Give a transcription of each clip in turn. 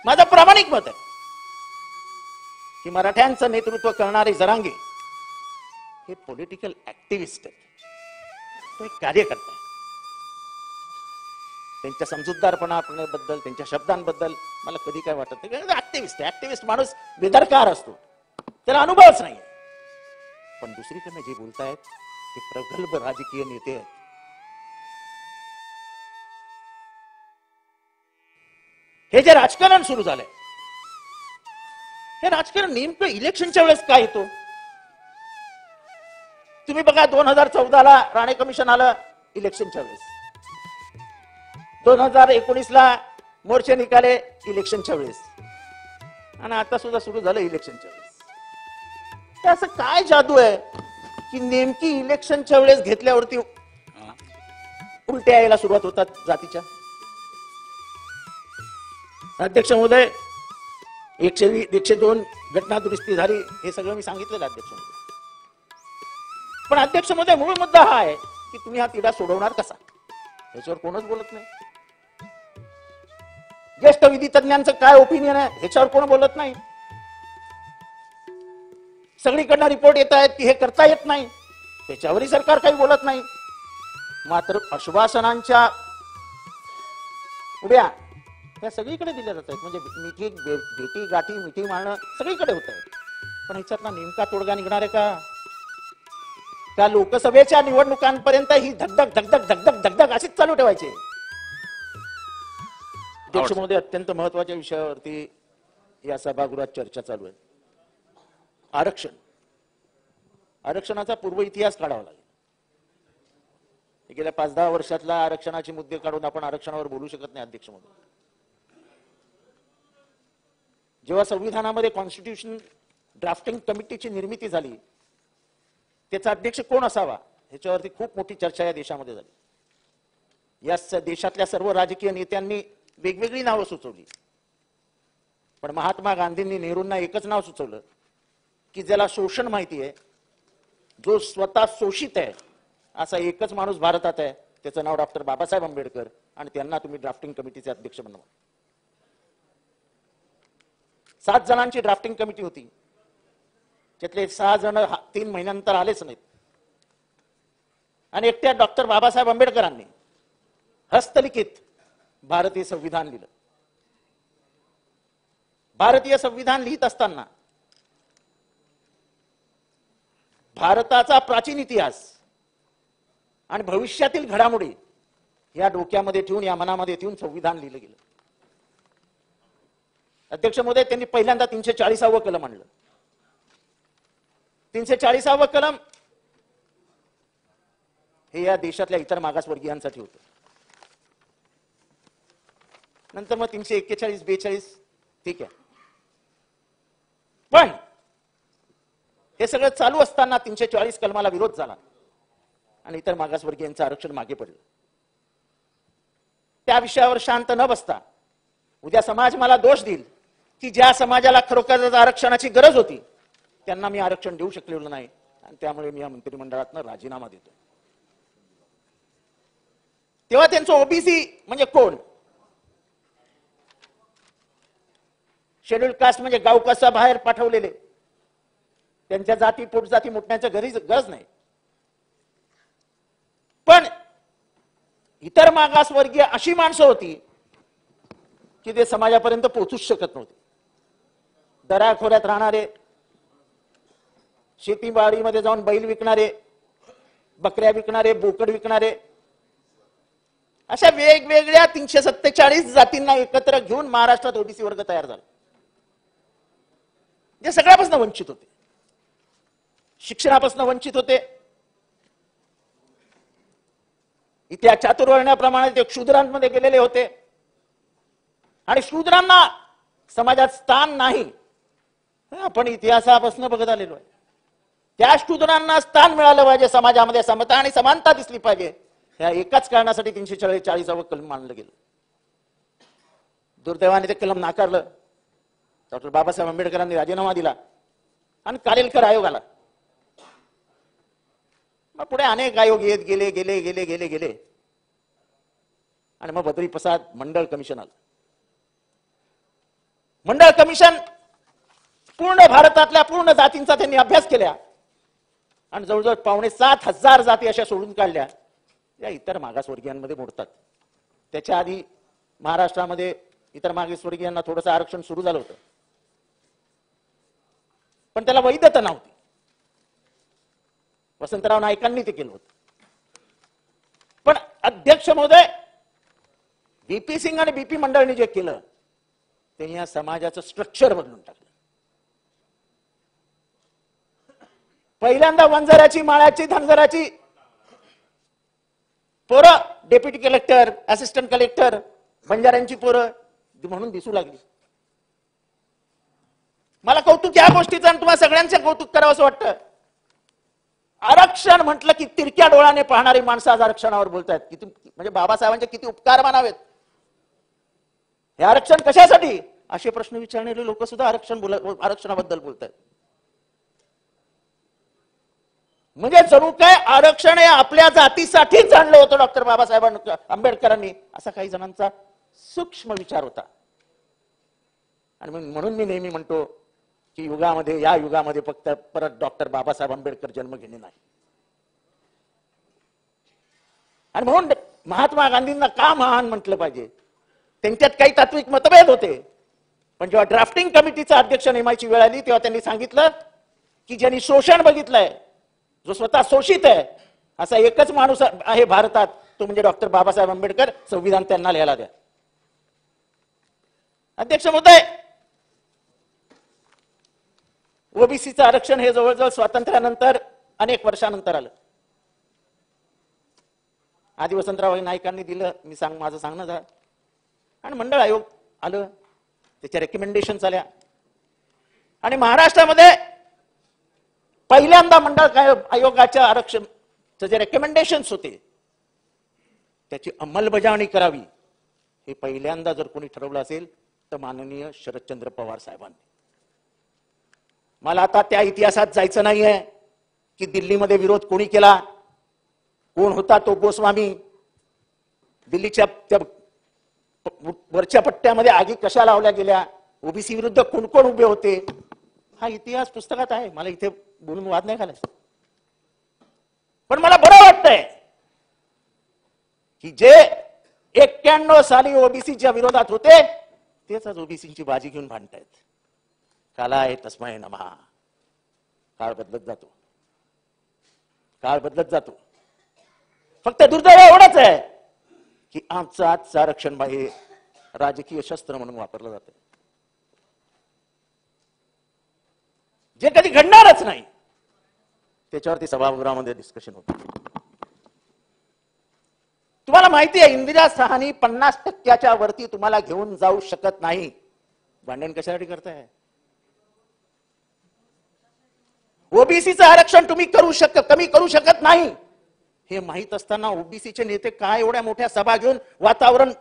माझं प्रामाणिक मत आहे की मराठ्यांचं नेतृत्व करणारे जरांगे हे पॉलिटिकल ऍक्टिव्हिस्ट आहेत, तो एक कार्यकर्ता आहे. त्यांच्या समजूतदारपणाबद्दल, त्यांच्या शब्दांबद्दल मला कधी काय वाटत नाही. ऍक्टिव्हिस्ट आहे, ऍक्टिव्हिस्ट माणूस बेदरकार असतो, त्याला अनुभवच नाही. पण दुसरीकडनं जे बोलतायत ते प्रगल्भ राजकीय नेते आहेत. हे जे राजकारण सुरू झालंय, हे राजकारण नेमकं इलेक्शनच्या वेळेस काय येतो? तुम्ही बघा, 2014ला राणे कमिशन आलं इलेक्शनच्या वेळेस, 2019ला मोर्चे निकाले इलेक्शनच्या वेळेस, आणि आता सुद्धा सुरू झालं इलेक्शनच्या वेळेस. ते असं काय जादू आहे की नेमकी इलेक्शनच्या वेळेस घेतल्यावरती उलट्या यायला सुरुवात होतात जातीच्या? अध्यक्ष महोदय, 102 घटना दुरुस्ती झाली, हे सगळं मी सांगितलं अध्यक्ष महोदय. पण अध्यक्ष महोदय, मूळ मुद्दा हा आहे की तुम्ही हा तिढा सोडवणार कसा, ह्याच्यावर कोणच बोलत नाही. ज्येष्ठ विधी तज्ञांचं काय ओपिनियन आहे ह्याच्यावर कोण बोलत नाही. सगळीकडनं रिपोर्ट येत आहेत की हे करता येत नाही, त्याच्यावरही सरकार काही बोलत नाही. मात्र आश्वासनांच्या उड्या त्या सगळीकडे दिल्या जात आहेत. म्हणजे भेटी गाठी मिठी मारणं सगळीकडे होत आहे. पण ह्याच्यातला नेमका तोडगा निघणार आहे का? त्या लोकसभेच्या निवडणुकांपर्यंत ही धगधग धगधग धगधग धगधग अशीच चालू ठेवायची. अध्यक्ष महोदय, अत्यंत महत्वाच्या विषयावरती या सभागृहात चर्चा चालू आहे. आरक्षण. आरक्षणाचा पूर्व इतिहास काढावा लागेल. गेल्या 5-10 वर्षातला आरक्षणाचे मुद्दे काढून आपण आरक्षणावर बोलू शकत नाही अध्यक्ष महोदय. जेव्हा संविधानामध्ये कॉन्स्टिट्यूशन ड्राफ्टिंग कमिटीची निर्मिती झाली, त्याचा अध्यक्ष कोण असावा ह्याच्यावरती खूप मोठी चर्चा या देशामध्ये झाली. या देशातल्या सर्व राजकीय नेत्यांनी वेगवेगळी नावं सुचवली, पण महात्मा गांधींनी नेहरूंना एकच नाव सुचवलं की ज्याला शोषण माहिती आहे, जो स्वतः शोषित आहे, असा एकच माणूस भारतात आहे, त्याचं नाव डॉक्टर बाबासाहेब आंबेडकर, आणि त्यांना तुम्ही ड्राफ्टिंग कमिटीचे अध्यक्ष बनवा. 7 जणांची ड्राफ्टिंग कमिटी होती, त्यातले 6 जण 3 महिन्यानंतर आलेच नाहीत, आणि एकट्या डॉक्टर बाबासाहेब आंबेडकरांनी हस्तलिखित भारतीय संविधान लिहिलं. भारतीय संविधान लिहित असताना भारताचा प्राचीन इतिहास आणि भविष्यातील घडामोडी या डोक्यामध्ये ठेवून, या मनामध्ये ठेवून संविधान लिहिलं गेलं. अध्यक्ष महोदय, त्यांनी पहिल्यांदा 340वे कलम आणलं. 340वे कलम हे या देशातल्या इतर मागासवर्गीयांसाठी होतं. नंतर मग 341, 42 ठीक आहे. पण हे सगळं चालू असताना 340 कलमाला विरोध झाला आणि इतर मागासवर्गीयांचं आरक्षण मागे पडलं. त्या विषयावर शांत न बसता उद्या समाज मला दोष देईल की ज्या समाजाला खरोखरच आरक्षणाची गरज होती त्यांना मी आरक्षण देऊ शकलेलो नाही, आणि त्यामुळे मी या मंत्रिमंडळातनं राजीनामा देतो. तेव्हा त्यांचं ओबीसी म्हणजे कोण? शेड्यूल कास्ट म्हणजे गाव कसा बाहेर पाठवलेले, त्यांच्या जाती पोटजाती मुटण्याच्या गरज नाही. पण इतर मागासवर्गीय अशी माणसं होती की ते समाजापर्यंत पोहोचूच शकत नव्हते. दराखोऱ्यात राहणारे, शेतीबाडीमध्ये जाऊन बैल विकणारे, बकऱ्या विकणारे, बोकड विकणारे, अशा वेगवेगळ्या 347 जातींना एकत्र घेऊन महाराष्ट्रात ओबीसी वर्ग तयार झाला, जे सगळ्यापासून वंचित होते. शिक्षणापासून वंचित होते. इथे चातुर्वर्ण्याप्रमाणे ते शूद्रांमध्ये गेलेले होते, आणि शूद्रांना समाजात स्थान नाही आपण इतिहासापासून बघत आलेलो आहे. त्या शूद्रांना स्थान मिळालं पाहिजे, समाजामध्ये समता आणि समानता दिसली पाहिजे, या एकाच कारणासाठी 340वे कलम मानलं गेलं. दुर्दैवाने ते कलम नाकारलं. डॉक्टर बाबासाहेब आंबेडकरांनी राजीनामा दिला आणि कालेलकर आयोग आला. मग पुढे अनेक आयोग येत गेले गेले गेले गेले गेले आणि मग बद्री प्रसाद मंडळ कमिशन आलं. मंडळ कमिशन पूर्ण भारतातल्या पूर्ण जातींचा त्यांनी अभ्यास केला आणि जवळजवळ 5,700 जाती अशा सोडून काढल्या, या इतर मागासवर्गीयांमध्ये मोडतात. त्याच्या आधी महाराष्ट्रामध्ये इतर मागासवर्गीयांना थोडंसं आरक्षण सुरू झालं होतं, पण त्याला वैधता नव्हती. वसंतराव नाईकांनी ते केलं होतं. पण अध्यक्ष महोदय, बीपी सिंग आणि बीपी मंडळनी जे केलं ते या समाजाचं स्ट्रक्चर बदलून टाकलं. पहिल्यांदा वंजाराची, माळ्याची, धनगराची पोरं डेप्युटी कलेक्टर, असिस्टंट कलेक्टर, बंजाऱ्यांची पोरं म्हणून दिसू लागली. मला कौतुक या गोष्टीचं आणि तुम्हाला सगळ्यांचं कौतुक करावं असं वाटतं. आरक्षण म्हटलं की तिरक्या डोळ्याने पाहणारी माणसं आज आरक्षणावर बोलतायत. किती म्हणजे बाबासाहेबांचे किती उपकार मानावेत. हे आरक्षण कशासाठी असे प्रश्न विचारणारे लोक सुद्धा आरक्षणाबद्दल बोलतायत. म्हणजे जणू काय आरक्षण हे आपल्या जातीसाठीच आणलं होतं डॉक्टर बाबासाहेब आंबेडकरांनी, असा काही जणांचा सूक्ष्म विचार होता. आणि म्हणून मी नेहमी म्हणतो की युगामध्ये, या युगामध्ये फक्त परत डॉक्टर बाबासाहेब आंबेडकर जन्म घेणे नाही. आणि म्हणून महात्मा गांधींना का महान म्हटलं पाहिजे. त्यांच्यात काही तात्विक मतभेद होते, पण जेव्हा ड्राफ्टिंग कमिटीचा अध्यक्ष नेमायची वेळ आली तेव्हा त्यांनी सांगितलं की ज्यांनी शोषण बघितलंय, जो स्वतः शोषित आहे, असा एकच माणूस आहे भारतात, तो म्हणजे डॉक्टर बाबासाहेब आंबेडकर. संविधान त्यांना लिहायला द्या. अध्यक्ष महोदय, ओबीसीचं आरक्षण हे जवळजवळ स्वातंत्र्यानंतर अनेक वर्षानंतर आलं. आधी वसंतराव नाईकांनी दिलं, माझं सांगणं झालं, आणि मंडळ आयोग आलं, त्याच्या रेकमेंडेशन आल्या, आणि महाराष्ट्रामध्ये पहिल्यांदा मंडळ आयोगाच्या आरक्षणचे जे रेकमेंडेशन्स होते त्याची अंमलबजावणी करावी, हे पहिल्यांदा जर कोणी ठरवलं असेल तर माननीय शरदचंद्र पवार साहेबांनी. मला आता त्या इतिहासात जायचं नाहीये की दिल्लीमध्ये विरोध कोणी केला, कोण होता तो गोस्वामी, दिल्लीच्या वरच्या पट्ट्यामध्ये आगी कशा लावल्या गेल्या, ओबीसी विरुद्ध कोण कोण उभे होते, हा इतिहास पुस्तकात आहे. मला इथे बोलून वाद नाही घालायचा. पण मला बरं वाटतंय की जे 91 साली ओबीसीच्या विरोधात होते तेच आज ओबीसीची बाजी घेऊन भांडतायत. कालाय तस्मै नमः. काळ बदलत जातो, काळ बदलत जातो. फक्त दुर्दैव एवढंच आहे की आमचं आजचं आरक्षण हे राजकीय शस्त्र म्हणून वापरलं जातं, जे कधी घडणारच नाही. त्याच्यावरती सभागृहामध्ये डिस्कशन होतं. तुम्हाला माहिती आहे इंदिरा साहनी 50% वरती तुम्हाला घेऊन जाऊ शकत नाही. भांडण कशासाठी करताय? ओबीसीचं आरक्षण तुम्ही कमी करू शकत नाही हे माहित असताना ओबीसीचे नेते काय एवढ्या मोठ्या सभा घेऊन वातावरण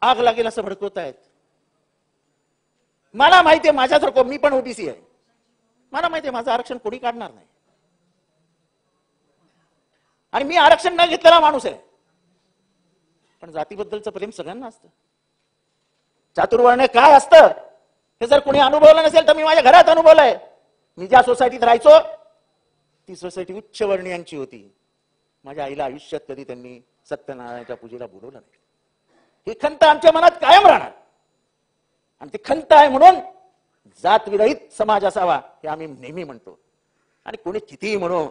आग लागेल असं भडकवत आहेत. मला माहितीये माझ्यासारखं, मी पण ओबीसी आहे, मला माहितीये माझं आरक्षण कोणी काढणार नाही, आणि मी आरक्षण न घेतलेला माणूस आहे. पण जातीबद्दलचं प्रेम सगळ्यांना असतं. चातुर्वर्ण्य काय असतं हे जर कोणी अनुभवलं नसेल तर मी माझ्या घरात अनुभवलंय. मी ज्या सोसायटीत राहायचो ती सोसायटी उच्च वर्णीयांची होती. माझ्या आईला आयुष्यात कधी त्यांनी सत्यनारायणाच्या पूजेला बोलवलं नाही. ही खंत आमच्या मनात कायम राहणार, आणि ती खंत आहे म्हणून जातविरहित समाज असावा हे आम्ही नेहमी म्हणतो. आणि कोणी कितीही म्हणो,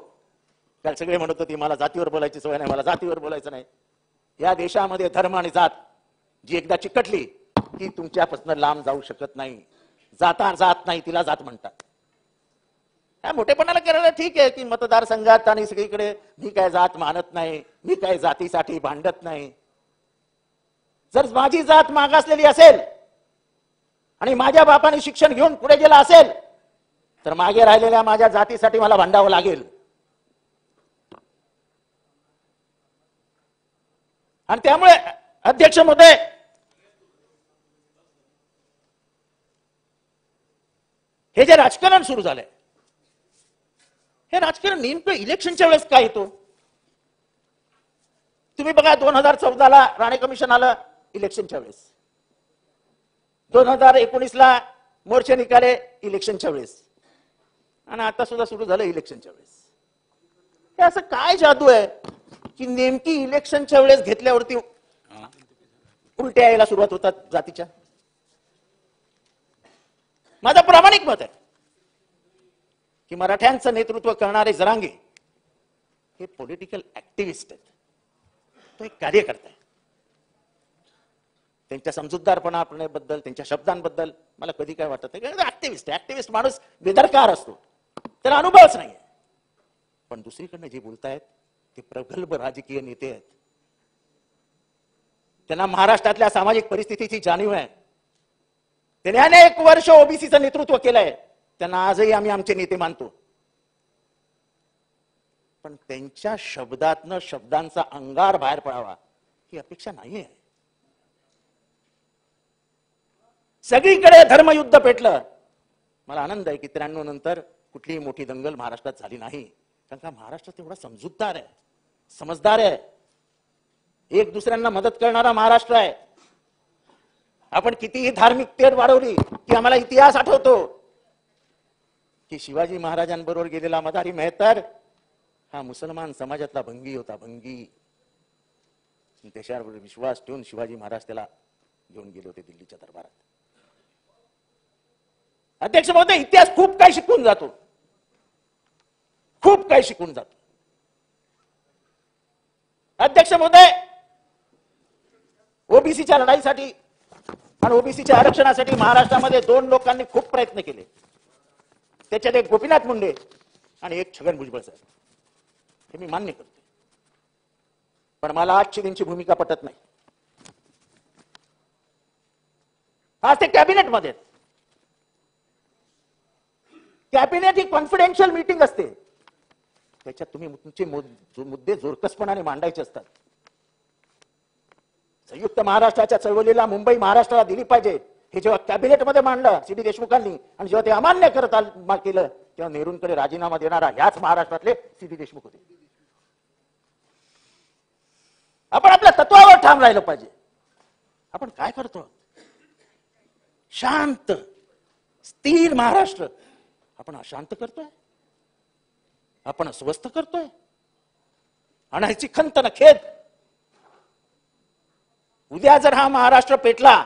काल सगळे म्हणत होते मला जातीवर बोलायची सवय नाही, मला जातीवर बोलायचं नाही. या देशामध्ये धर्म आणि जात जी एकदा चिकटली ती तुमच्यापासून लांब जाऊ शकत नाही. जात नाही, तिला जात म्हणतात. या मोठेपणाला करायला ठीक आहे की मतदारसंघात आणि सगळीकडे मी काय जात मानत नाही, मी काय जातीसाठी भांडत नाही. जर माझी जात मागासलेली असेल आणि माझ्या बापाने शिक्षण घेऊन पुढे गेला असेल तर मागे राहिलेल्या माझ्या जातीसाठी मला भांडावं लागेल. आणि त्यामुळे अध्यक्ष महोदय, हे जे राजकारण सुरू झालंय हे राजकारण नेमकं इलेक्शनच्या वेळेस काय येतो? तुम्ही बघा 2014ला राणे कमिशन आलं इलेक्शनच्या वेळेस. 2019ला मोर्चे निकाले इलेक्शनच्या वेळेस, आणि आता सुद्धा सुरू झालं इलेक्शनच्या वेळेस. हे असं काय जादू आहे की नेमकी इलेक्शनच्या वेळेस घेतल्यावरती उलट्या यायला सुरुवात होतात जातीच्या? माझं प्रामाणिक मत आहे की मराठ्यांचं नेतृत्व करणारे जरांगे हे पॉलिटिकल ऍक्टिव्हिस्ट आहेत. तो एक कार्यकर्ता आहे. त्यांच्या समजूतदारपणाबद्दल, त्यांच्या शब्दांबद्दल मला कधी काय वाटत नाही. ऍक्टिव्हिस्ट ऍक्टिव्हिस्ट माणूस बेदरकार असतो, त्याला अनुभवच नाहीये. पण दुसरीकडनं जे बोलतायत ते प्रगल्भ राजकीय नेते आहेत. त्यांना महाराष्ट्रातल्या सामाजिक परिस्थितीची जाणीव आहे. त्यांनी अनेक वर्ष ओबीसीचं नेतृत्व केलंय. त्यांना आजही आम्ही आमचे नेते मानतो. पण त्यांच्या शब्दातनं शब्दांचा अंगार बाहेर पडावा ही अपेक्षा नाहीये. सगळीकडे धर्मयुद्ध पेटलं. मला आनंद आहे की 93 नंतर कुठलीही मोठी दंगल महाराष्ट्रात झाली नाही. कारण का महाराष्ट्र तेवढा समजूतदार आहे, समजदार आहे, एक दुसऱ्यांना मदत करणारा महाराष्ट्र आहे. आपण कितीही धार्मिक तेढ वाढवली की आम्हाला इतिहास आठवतो की शिवाजी महाराजांबरोबर गेलेला मदारी मेहतर हा मुसलमान समाजातला भंगी होता, भंगी. त्याच्यावर विश्वास ठेवून शिवाजी महाराज त्याला घेऊन गेले होते दिल्लीच्या दरबारात. अध्यक्ष महोदय, इतिहास खूप काही शिकून जातो, खूप काही शिकून जातो. अध्यक्ष महोदय, ओबीसीच्या लढाईसाठी आणि ओबीसीच्या आरक्षणासाठी महाराष्ट्रामध्ये 2 लोकांनी खूप प्रयत्न केले. त्याच्यात एक गोपीनाथ मुंडे आणि एक छगन भुजबळ साहेब. हे मी मान्य करतो. पण मला आजची त्यांची भूमिका पटत नाही. आज ते कॅबिनेटमध्ये, कॅबिनेट ही कॉन्फिडेन्शियल मीटिंग असते. त्याच्यात तुम्ही तुमचे मुद्दे जोरकसपणाने मांडायचे असतात. संयुक्त महाराष्ट्राच्या चळवळीला मुंबई महाराष्ट्राला दिली पाहिजे हे जेव्हा कॅबिनेटमध्ये मांडलं सी डी देशमुखांनी, आणि जेव्हा ते अमान्य करत केलं तेव्हा नेहरूंकडे राजीनामा देणारा ह्याच महाराष्ट्रातले सी डी देशमुख होते. आपण आपल्या तत्वावर ठाम राहिलं पाहिजे. आपण काय करतो? शांत स्थिर महाराष्ट्र आपण अशांत करतोय, आपण अस्वस्थ करतोय. आणि ह्याची खंत न खेद. उद्या जर हा महाराष्ट्र पेटला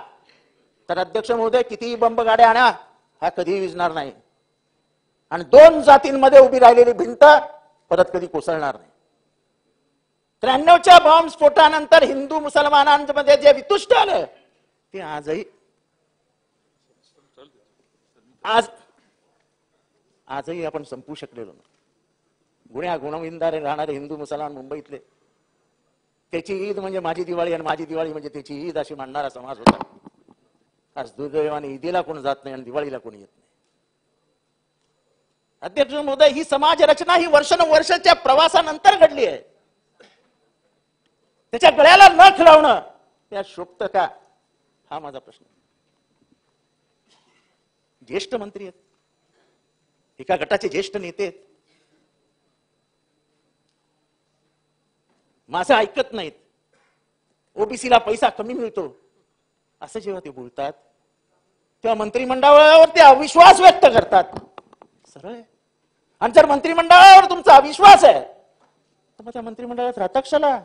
तर अध्यक्ष महोदय, कितीही बंब गाड्या आणा, हा कधीही विझणार नाही. आणि 2 जातींमध्ये उभी राहिलेली भिंत परत कधी कोसळणार नाही. 93च्या बॉम्बस्फोटानंतर हिंदू मुसलमानांमध्ये जे वितुष्ट आलं ते आजही आपण संपवू शकलेलो नाही. गुण्यागुणविंदारे राहणारे हिंदू मुसलमान मुंबईतले, त्याची ईद म्हणजे माझी दिवाळी आणि माझी दिवाळी म्हणजे त्याची ईद अशी मानणारा समाज होता. आज दुर्दैवाने ईदीला कोण जात नाही आणि दिवाळीला कोणी येत नाही. अध्यक्ष महोदय, ही समाज रचना ही वर्षानुवर्षाच्या प्रवासानंतर घडली आहे. त्याच्या गळ्याला नख लावणं त्या शोभतं का, हा माझा प्रश्न. ज्येष्ठ मंत्री आहेत, एका गटाचे ज्येष्ठ नेते आहेत, माझं ऐकत नाहीत. ओबीसीला पैसा कमी मिळतो असं जेव्हा ते बोलतात तेव्हा मंत्रिमंडळावर ते अविश्वास व्यक्त करतात. सरळ आहे. आणि जर मंत्रिमंडळावर तुमचा अविश्वास आहे तर मग त्या मंत्रिमंडळात राहता कशाला?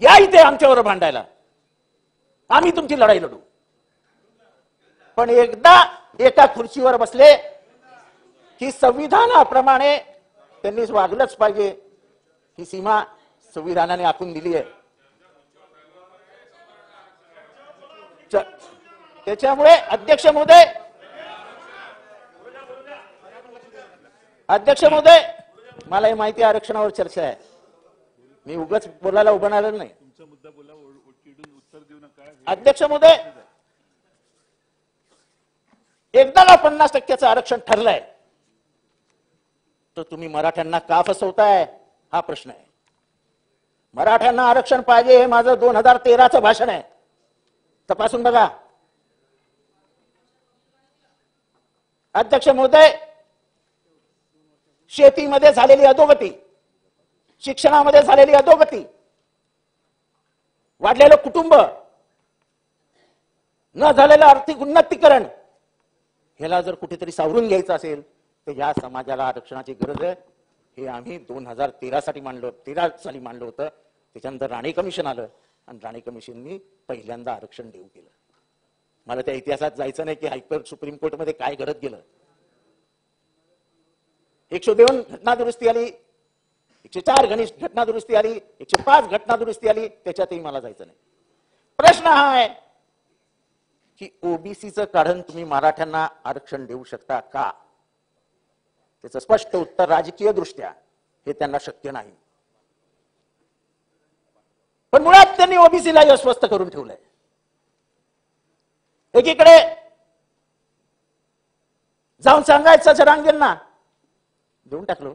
या इथे आमच्यावर भांडायला, आम्ही तुमची लढाई लढू. पण एकदा एका खुर्चीवर बसले की संविधानाप्रमाणे त्यांनी वागलंच पाहिजे. ही सीमा संविधानाने आखून दिली आहे. त्याच्यामुळे अध्यक्ष महोदय, मला हे माहिती आरक्षणावर चर्चा आहे. मी उगाच बोलायला उभं राहिलेलं नाही. अध्यक्ष महोदय, एकदा 50% आरक्षण ठरलंय तर तुम्ही मराठ्यांना का फसवताय हा प्रश्न आहे. मराठ्यांना आरक्षण पाहिजे हे माझं 2013चं भाषण आहे. तपासून बघा. अध्यक्ष महोदय, शेतीमध्ये झालेली अधोगती, शिक्षणामध्ये झालेली अधोगती, वाढलेलं कुटुंब, न झालेलं आर्थिक उन्नतीकरण ह्याला जर कुठेतरी सावरून घ्यायचं असेल तर या समाजाला आरक्षणाची गरज आहे. हे आम्ही 2013 साली मांडलं होतं. त्याच्यानंतर राणे कमिशन आलं आणि राणे कमिशननी पहिल्यांदा आरक्षण देऊ केलं. मला त्या इतिहासात जायचं नाही की हायकोर्ट सुप्रीम कोर्टमध्ये काय घडत गेलं. 102 घटना दुरुस्ती आली, 104 घटना दुरुस्ती आली, 105 घटना दुरुस्ती आली, त्याच्यातही मला जायचं नाही. प्रश्न हा आहे की ओबीसीचं काढून तुम्ही मराठ्यांना आरक्षण देऊ शकता का? त्याचं स्पष्ट उत्तर राजकीय दृष्ट्या हे त्यांना शक्य नाही. पण मुळात त्यांनी ओबीसीला अस्वस्थ करून ठेवलंय. एकीकडे जाऊन सांगायचं जरांगेंना देऊन टाकलो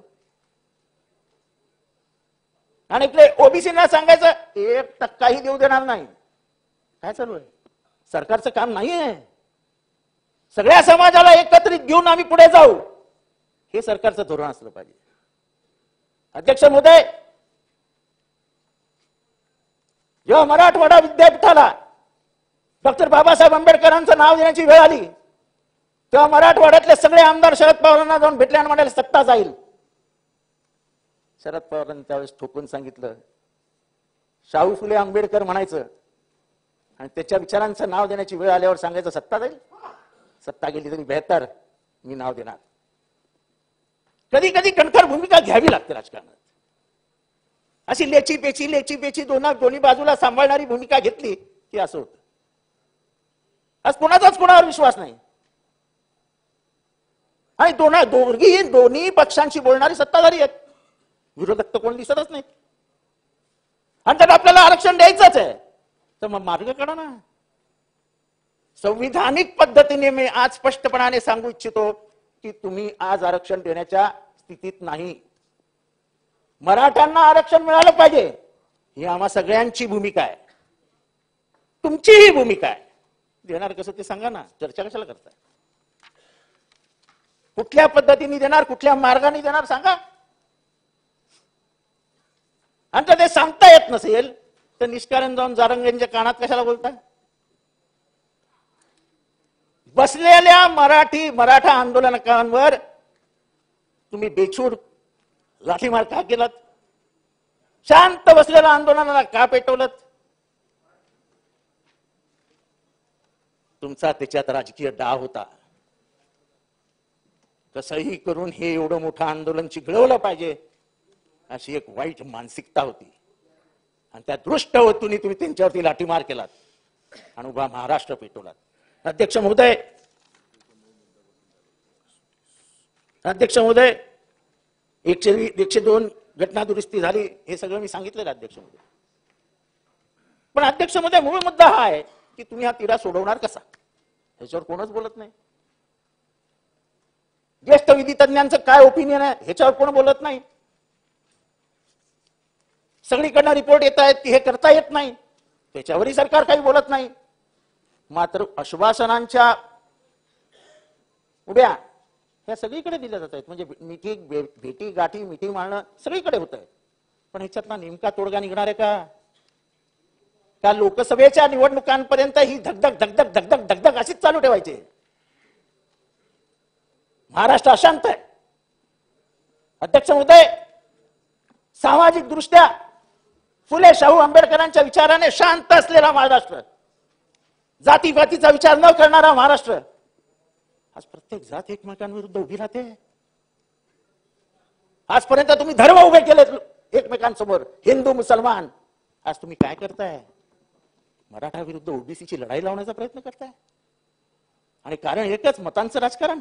आणि इकडे ओबीसीना सांगायचं 1% देऊ देणार नाही. काय चालू आहे? सरकारचं काम नाहीये. सगळ्या समाजाला एकत्रित घेऊन आम्ही पुढे जाऊ हे सरकारचं धोरण असलं पाहिजे. अध्यक्ष महोदय, जेव्हा मराठवाडा विद्यापीठाला डॉक्टर बाबासाहेब आंबेडकरांचं नाव देण्याची वेळ आली तेव्हा मराठवाड्यातले सगळे आमदार शरद पवारांना जाऊन भेटले आणि म्हणाले सत्ता जाईल. शरद पवारांनी त्यावेळेस ठोकून सांगितलं शाहू फुले आंबेडकर म्हणायचं आणि त्याच्या विचारांचं नाव देण्याची वेळ आल्यावर सांगायचं सत्ता जाईल. सत्ता गेली तरी बेहतर, मी नाव देणार. कधी कधी कणखर भूमिका घ्यावी लागते राजकारणात. अशी लेची पेची दोन्ही बाजूला सांभाळणारी भूमिका घेतली की असं होतं. आज कोणाचाच कोणावर विश्वास नाही आणि दोन्ही पक्षांशी बोलणारी सत्ताधारी आहेत. विरोधक तर कोण दिसतच नाही. आणि त्यात आपल्याला आरक्षण द्यायचंच आहे तर मग मार्ग काढा ना. संविधानिक पद्धतीने मी आज स्पष्टपणाने सांगू इच्छितो की तुम्ही आज आरक्षण देण्याच्या स्थितीत नाही. मराठ्यांना आरक्षण मिळालं पाहिजे ही आम्हा सगळ्यांची भूमिका आहे. तुमचीही भूमिका आहे. देणार कसं ते सांगा ना. चर्चा कशाला करताय? कुठल्या पद्धतीने देणार, कुठल्या मार्गाने देणार सांगा. आणि ते सांगता येत नसेल तर निष्कारण जाऊन जारंगेंच्या कानात कशाला बोलताय? बसलेल्या मराठा आंदोलकांवर तुम्ही बेछूट लाठीमार का केलात? शांत बसलेल्या आंदोलनाला का पेटवलत? तुमचा त्याच्यात राजकीय डाव होता. कसंही करून हे एवढं मोठं आंदोलन चिघळवलं पाहिजे अशी एक वाईट मानसिकता होती आणि त्या दृष्ट वस्तूंनी तुम्ही त्यांच्यावरती लाठीमार केलात आणि उभा महाराष्ट्र पेटवलात. अध्यक्ष महोदय 102 घटना दुरुस्ती झाली हे सगळं मी सांगितलं अध्यक्ष महोदय. पण अध्यक्ष महोदय मूळ मुद्दा हा आहे की तुम्ही हा तिढा सोडवणार कसा ह्याच्यावर कोणच बोलत नाही. ज्येष्ठ विधी तज्ञांचं काय ओपिनियन आहे ह्याच्यावर कोण बोलत नाही. सगळीकडनं रिपोर्ट येत आहेत की हे करता येत नाही त्याच्यावरही सरकार काही बोलत नाही. मात्र आश्वासनांच्या उड्या ह्या सगळीकडे दिल्या जात आहेत. म्हणजे भेटी गाठी मिठी मारणं सगळीकडे होत आहे. पण ह्याच्यातला नेमका तोडगा निघणार आहे का? का लोकसभेच्या निवडणुकांपर्यंत ही धगधग अशीच चालू ठेवायची? महाराष्ट्र अशांत आहे. अध्यक्ष महोदय, सामाजिक दृष्ट्या फुले शाहू आंबेडकरांच्या विचाराने शांत असलेला महाराष्ट्र, जातीपातीचा विचार न करणारा महाराष्ट्र, आज प्रत्येक जात एकमेकांविरुद्ध उभी राहते. आजपर्यंत तुम्ही धर्म उभे केलेत एकमेकांसमोर, हिंदू मुसलमान. आज तुम्ही काय करताय? मराठा विरुद्ध ओबीसीची लढाई लावण्याचा प्रयत्न करताय. आणि कारण एकच, मतांचं राजकारण.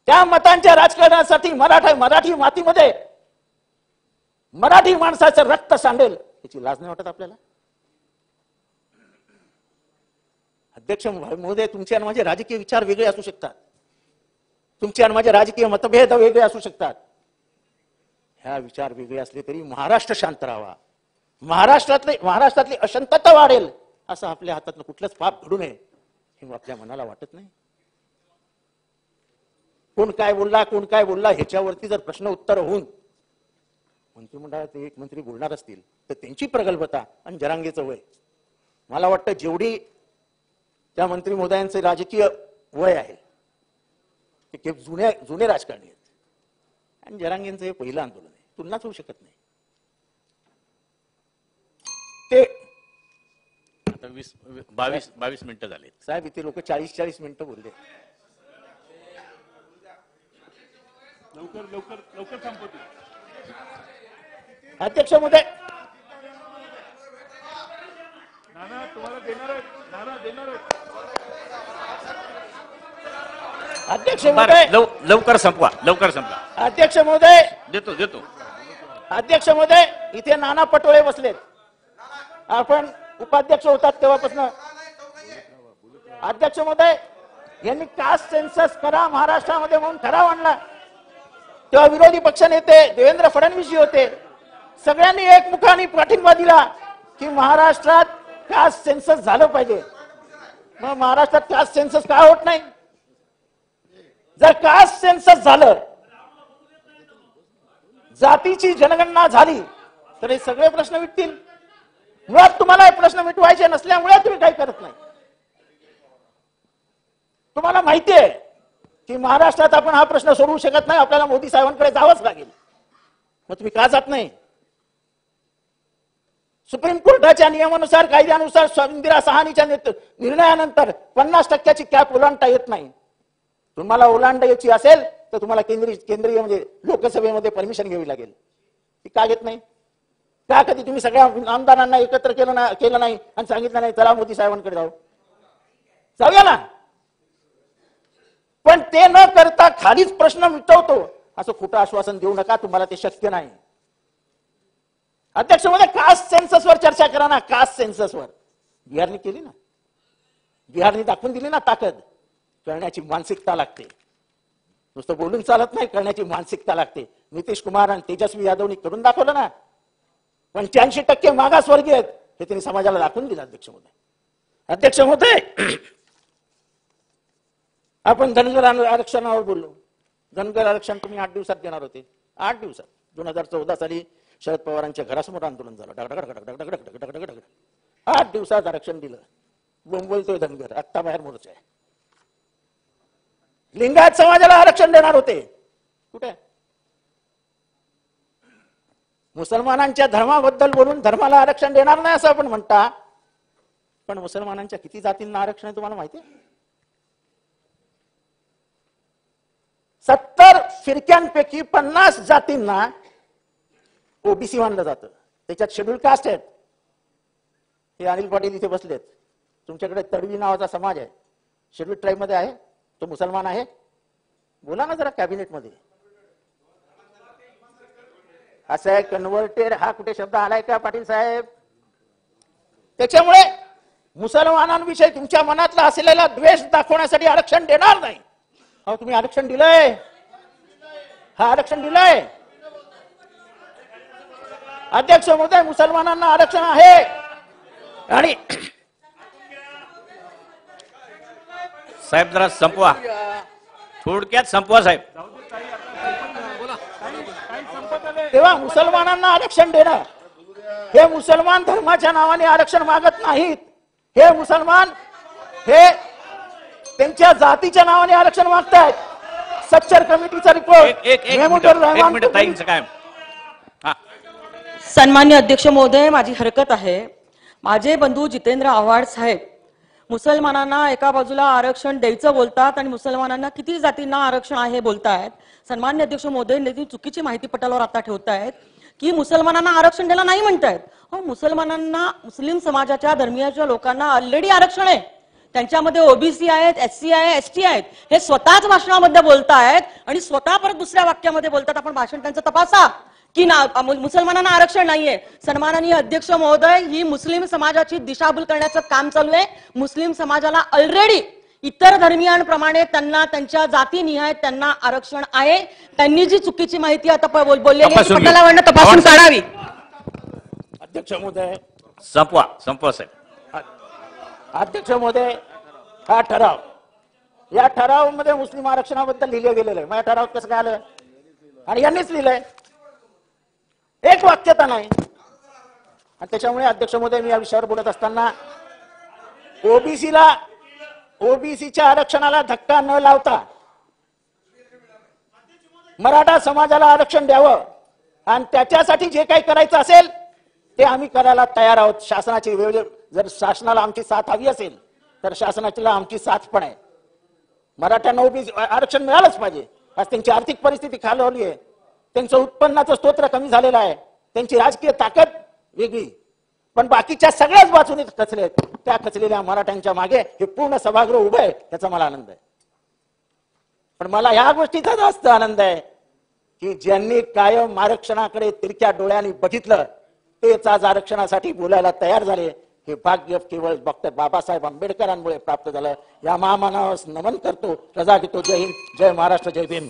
त्या मतांच्या राजकारणासाठी मराठी मातीमध्ये मराठी माणसाचं रक्त सांडेल याची लाज नाही वाटत आपल्याला? अध्यक्ष महोदय, तुमचे आणि माझे राजकीय विचार वेगळे असू शकतात. तुमचे आणि माझे राजकीय मतभेद वेगळे असू शकतात. ह्या विचार वेगळे असले तरी महाराष्ट्र शांत राहावा, महाराष्ट्रातली अशांतता वाढेल असं आपल्या हातातलं कुठलंच पाप घडू नये हे आपल्या मनाला वाटत नाही. कोण काय बोलला ह्याच्यावरती जर प्रश्न उत्तर होऊन मंत्रिमंडळात एक मंत्री बोलणार असतील तर त्यांची प्रगल्भता आणि जरांगेचं वय, मला वाटतं जेवढी त्या मंत्री महोदयांचे राजकीय वय आहे, ते जुने राजकारणी आहेत, आणि जरांगेंचं हे पहिलं आंदोलन आहे, तुलनाच होऊ शकत नाही. ते आता 22 मिनिटं झाले साहेब, इथे लोक 40 मिनिटं बोलले. लवकर संपवतो. अध्यक्ष महोदय, नाना तुम्हाला देणार आहेत, नाना देणार आहेत. अध्यक्ष महोदय, लवकर संपवा, लवकर संपवा. अध्यक्ष महोदय, देतो. अध्यक्ष महोदय, इथे नाना पटोळे बसलेत. आपण उपाध्यक्ष होतात तेव्हापासून. अध्यक्ष महोदय, यांनी कास्ट सेन्सस करा महाराष्ट्रामध्ये म्हणून ठराव आणला, तेव्हा विरोधी पक्षनेते देवेंद्र फडणवीस होते. सगळ्यांनी एकमुखाने पाठिंबा दिला की महाराष्ट्रात कास्ट सेन्सस झालं पाहिजे. मग महाराष्ट्रात कास्ट सेन्सस का होत नाही? जर कास्ट सेन्सस झालं, जातीची जनगणना झाली, तर हे सगळे प्रश्न मिटतील. मुळात तुम्हाला हे प्रश्न मिटवायचे नसल्यामुळे तुम्ही काही करत नाही. तुम्हाला माहिती आहे की महाराष्ट्रात आपण हा प्रश्न सोडवू शकत नाही, आपल्याला मोदी साहेबांकडे जावंच लागेल. मग तुम्ही का जात नाही? सुप्रीम कोर्टाच्या नियमानुसार, कायद्यानुसार इंदिरा सहानीच्या निर्णयानंतर 50% कॅप ओलांडता येत नाही. तुम्हाला ओलांडा यायची असेल तर तुम्हाला केंद्रीय म्हणजे लोकसभेमध्ये परमिशन घ्यावी लागेल. ती का घेत नाही? का कधी तुम्ही सगळ्या आमदारांना एकत्र केलं नाही आणि सांगितलं नाही चला मोदी साहेबांकडे जाऊया ना? पण ते न करता खालीच प्रश्न मिटवतो असं खोटं आश्वासन देऊ नका, तुम्हाला ते शक्य नाही. अध्यक्ष महोदय, कास्ट सेन्ससवर चर्चा करा ना. कास्ट सेन्ससवर बिहारने केली ना, बिहारने दाखवून दिली ना ताकद. करण्याची मानसिकता लागते, नुसतं बोलून चालत नाही, करण्याची मानसिकता लागते. नितीश कुमार आणि तेजस्वी यादवनी करून दाखवलं ना. 85% मागासवर्गीय आहेत हे त्यांनी समाजाला दाखवून दिलं. अध्यक्ष महोदय, अध्यक्ष महोदय, आपण धनगर आरक्षणावर बोललो. धनगर आरक्षण तुम्ही 8 दिवसात देणार होते. 8 दिवसात 2014 साली शरद पवारांच्या घरासमोर आंदोलन झालं. 8 दिवसात आरक्षण दिलं. बोंबलतोय धनगर, आत्ता बाहेर मोर्चा आहे. लिंगायत समाजाला आरक्षण देणार होते, कुठे? मुसलमानांच्या धर्माबद्दल बोलून धर्माला आरक्षण देणार नाही असं आपण म्हणता, पण मुसलमानांच्या किती जातींना आरक्षण आहे तुम्हाला माहिती आहे? 70 फिरक्यांपैकी 50 जातींना ओबीसी मानलं जातं. त्याच्यात शेड्यूल कास्ट आहेत. हे अनिल पाटील इथे बसलेत. तुमच्याकडे तडवी नावाचा समाज आहे, शेड्यूल ट्राईब मध्ये आहे, तो मुसलमान आहे. बोला ना जरा कॅबिनेटमध्ये. असं आहे कन्व्हर्टेड, हा कुठे शब्द आलाय का पाटील साहेब? त्याच्यामुळे मुसलमानांविषयी तुमच्या मनातला असलेला द्वेष दाखवण्यासाठी आरक्षण देणार नाही. अहो, तुम्ही आरक्षण दिलंय, हा आरक्षण दिलंय. अध्यक्ष महोदय, मुसलमानांना आरक्षण आहे आणि साहेब जरा संपवा, थोडक्यात संपवा साहेब. तेव्हा मुसलमानांना आरक्षण देणं, हे मुसलमान धर्माच्या नावाने आरक्षण मागत नाहीत. हे मुसलमान हे त्यांच्या जातीच्या नावाने आरक्षण मागतायत. सच्चर कमिटीचा रिपोर्ट. सन्मान्य अध्यक्ष महोदय, माझी हरकत आहे. माझे बंधू जितेंद्र आव्हाड साहेब मुसलमानांना एका बाजूला आरक्षण द्यायचं बोलतात आणि मुसलमानांना किती जातींना आरक्षण आहे बोलतायत. सन्मान्य अध्यक्ष महोदय, चुकीची माहिती पटालावर आता ठेवतायत की मुसलमानांना आरक्षण द्यायला नाही म्हणतायत. हो, मुसलमानांना, मुस्लिम समाजाच्या धर्मीयाच्या लोकांना ऑलरेडी आरक्षण आहे. त्यांच्यामध्ये ओबीसी आहेत, एससी आहे, एसटी आहेत. हे स्वतःच भाषणामध्ये बोलतायत आणि स्वतः परत दुसऱ्या वाक्यामध्ये बोलतात आपण भाषण त्यांचं तपासा की मुसलमानांना आरक्षण नाहीये. सन्माननीय अध्यक्ष महोदय, ही मुस्लिम समाजाची दिशाभूल करण्याचं काम चालू आहे. मुस्लिम समाजाला ऑलरेडी इतर धर्मियांप्रमाणे त्यांना त्यांच्या जातीनिहाय त्यांना आरक्षण आहे. त्यांनी जी चुकीची माहिती आता बोललेली पटलावर तपासून काढावी. अध्यक्ष महोदय, संपवा साहेब. अध्यक्ष महोदय, हा ठराव, या ठरावामध्ये मुस्लिम आरक्षणाबद्दल लिहिलं गेलेलं आहे. माझ्या ठरावात कसं काय आलं? आणि यांनीच लिहिलंय, एक वाक्यता नाही. आणि त्याच्यामुळे अध्यक्ष महोदय, मी या विषयावर बोलत असताना ओबीसीला ओबीसीच्या आरक्षणाला धक्का न लावता मराठा समाजाला आरक्षण द्यावं आणि त्याच्यासाठी जे काही करायचं असेल ते आम्ही करायला तयार आहोत. शासनाची वेळ जर शासनाला आमची साथ हवी असेल तर शासनाला आमची साथ पण आहे. मराठ्यांना ओबीसी आरक्षण मिळालंच पाहिजे. आज त्यांची आर्थिक परिस्थिती खालावली आहे, त्यांचं उत्पन्नाचं स्तोत्र कमी झालेलं आहे, त्यांची राजकीय ताकद वेगळी, पण बाकीच्या सगळ्याच बाजूने खचले आहेत. त्या खचलेल्या मराठ्यांच्या मागे हे पूर्ण सभागृह उभं आहे, त्याचा मला आनंद आहे. पण मला ह्या गोष्टीचा जास्त आनंद आहे की ज्यांनी कायम आरक्षणाकडे तिरक्या डोळ्यांनी बघितलं तेच आज आरक्षणासाठी बोलायला तयार झाले. हे भाग्य केवळ डॉक्टर बाबासाहेब आंबेडकरांमुळे प्राप्त झालं. या महामानवास नमन करतो, रजा घेतो. जय हिंद, जय महाराष्ट्र, जय भीम.